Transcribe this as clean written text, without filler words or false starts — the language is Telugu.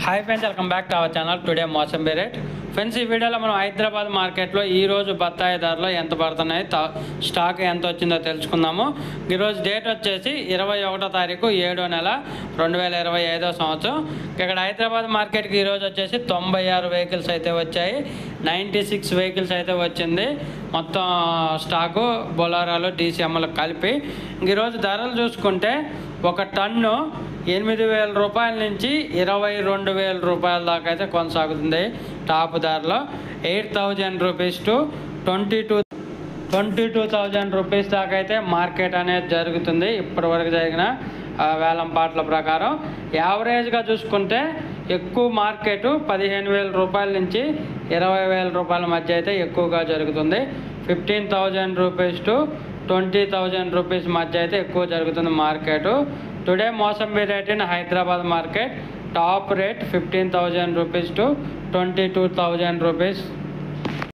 Hi friends, welcome back to our channel. Today mosambi rate. Friends, ఈ వీడియోలో మనం హైదరాబాద్ మార్కెట్లో ఈరోజు బత్తాయి ధరలు ఎంత పడుతున్నాయి, స్టాక్ ఎంత వచ్చిందో తెలుసుకుందాము. ఈరోజు డేట్ వచ్చేసి 21వ తారీఖు 7వ నెల 2025వ సంవత్సరం. ఇక్కడ హైదరాబాద్ మార్కెట్కి ఈరోజు వచ్చేసి 96 వెహికల్స్ అయితే వచ్చాయి. 96 వెహికల్స్ అయితే వచ్చింది. మొత్తం స్టాకు బొలారాలు DCMలు కలిపి. ఈరోజు ధరలు చూసుకుంటే ఒక టన్ను 8,000 రూపాయల నుంచి 22,000 రూపాయల దాకా అయితే కొనసాగుతుంది. టాప్ ధరలో 8,000 రూపీస్ టు 22,000 రూపీస్ దాకా అయితే మార్కెట్ అనేది జరుగుతుంది. ఇప్పటివరకు జరిగిన వేలం పాటల ప్రకారం యావరేజ్గా చూసుకుంటే ఎక్కువ మార్కెట్ 15,000 రూపాయల నుంచి 20,000 రూపాయల మధ్య అయితే ఎక్కువగా జరుగుతుంది. 15,000 రూపీస్ టు 20,000 రూపీస్ మధ్య అయితే ఎక్కువ జరుగుతుంది market. Today mosambi rate in Hyderabad market top rate 15,000 rupees to 22,000 rupees